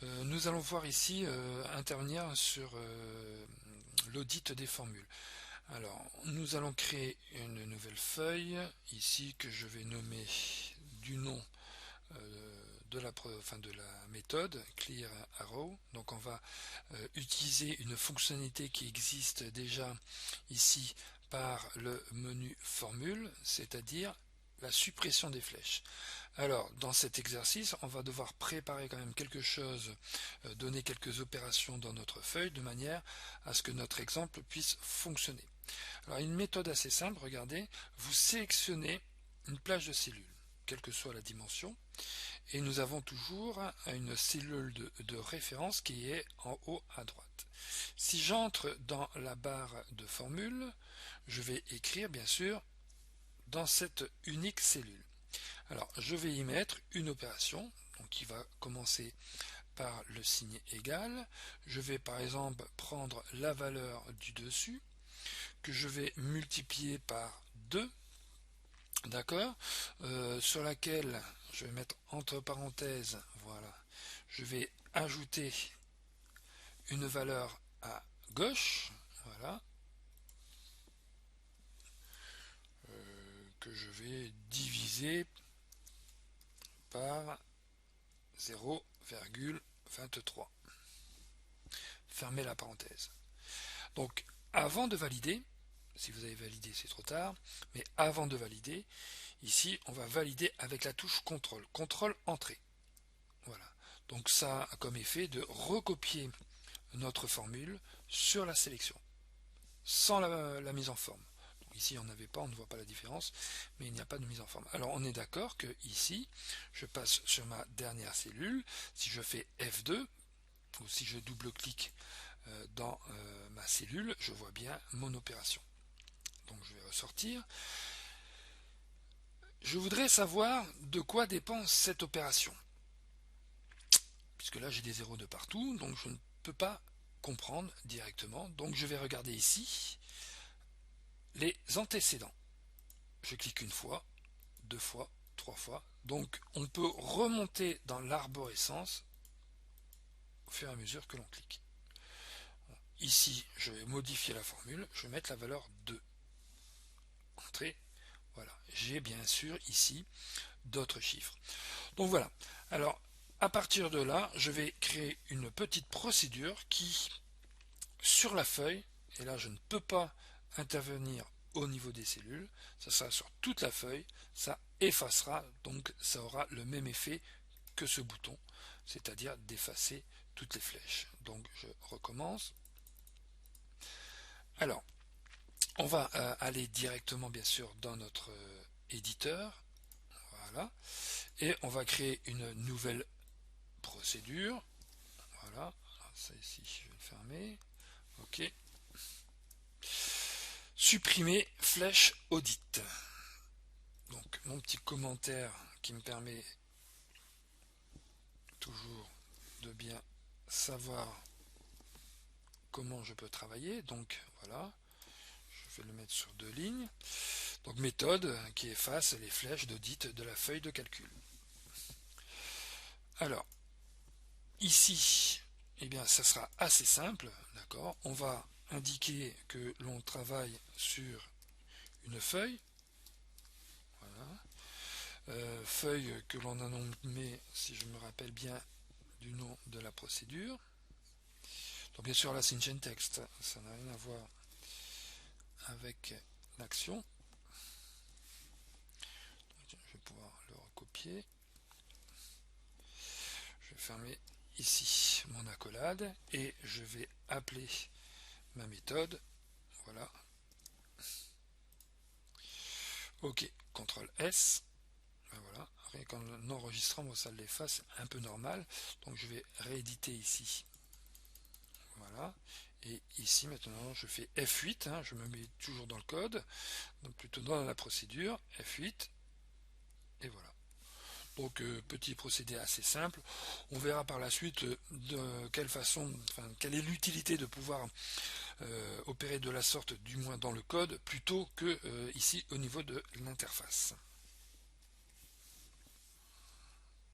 Nous allons voir ici intervenir sur l'audit des formules. Alors, nous allons créer une nouvelle feuille ici que je vais nommer du nom de la méthode Clear Arrow. Donc on va utiliser une fonctionnalité qui existe déjà ici par le menu formule, c'est-à-dire la suppression des flèches. Alors, dans cet exercice, on va devoir préparer quand même quelque chose, donner quelques opérations dans notre feuille, de manière à ce que notre exemple puisse fonctionner. Alors, une méthode assez simple, regardez, vous sélectionnez une plage de cellules, quelle que soit la dimension, et nous avons toujours une cellule de référence qui est en haut à droite. Si j'entre dans la barre de formule, je vais écrire bien sûr dans cette unique cellule. Alors, je vais y mettre une opération, donc qui va commencer par le signe égal. Je vais par exemple prendre la valeur du dessus, que je vais multiplier par 2, d'accord, sur laquelle je vais mettre entre parenthèses, voilà, je vais ajouter une valeur à gauche, voilà, que je vais diviser par 0,23. Fermez la parenthèse. Donc, avant de valider, si vous avez validé, c'est trop tard, mais avant de valider, ici, on va valider avec la touche CTRL, CTRL Entrée. Voilà. Donc ça a comme effet de recopier notre formule sur la sélection, sans la mise en forme. Donc ici, on n'avait pas, on ne voit pas la différence, mais il n'y a pas de mise en forme. Alors on est d'accord que ici, je passe sur ma dernière cellule, si je fais F2, ou si je double-clique dans ma cellule, je vois bien mon opération. Donc je vais ressortir. Je voudrais savoir de quoi dépend cette opération. Puisque là j'ai des zéros de partout, donc je ne peux pas comprendre directement. Donc je vais regarder ici les antécédents. Je clique une fois, deux fois, trois fois. Donc on peut remonter dans l'arborescence au fur et à mesure que l'on clique. Ici, je vais modifier la formule, je vais mettre la valeur 2. Entrée, voilà. J'ai bien sûr ici d'autres chiffres. Donc voilà. Alors, à partir de là, je vais créer une petite procédure qui, sur la feuille, et là je ne peux pas intervenir au niveau des cellules, ça sera sur toute la feuille, ça effacera, donc ça aura le même effet que ce bouton, c'est-à-dire d'effacer toutes les flèches. Donc je recommence. Alors, on va aller directement bien sûr dans notre éditeur, voilà, et on va créer une nouvelle procédure, voilà, alors ça ici je vais le fermer, ok, supprimer flèche audit. Donc mon petit commentaire qui me permet toujours de bien savoir comment je peux travailler. Donc voilà, je vais le mettre sur 2 lignes. Donc méthode qui efface les flèches d'audit de la feuille de calcul. Alors ici, eh bien ça sera assez simple, d'accord. On va indiquer que l'on travaille sur une feuille. Voilà. Feuille que l'on a nommée, si je me rappelle bien, du nom de la procédure. Donc bien sûr là c'est une chaîne texte, ça n'a rien à voir avec l'action. Je vais pouvoir le recopier. Je vais fermer ici mon accolade et je vais appeler ma méthode. Voilà. Ok, CTRL S. Ben voilà, rien qu'en enregistrant, moi, ça l'efface, un peu normal. Donc je vais rééditer ici. Voilà. Et ici maintenant je fais F8, hein, je me mets toujours dans le code, donc plutôt dans la procédure, F8, et voilà. Donc petit procédé assez simple. On verra par la suite de quelle façon, enfin, quelle est l'utilité de pouvoir opérer de la sorte, du moins dans le code, plutôt que ici au niveau de l'interface.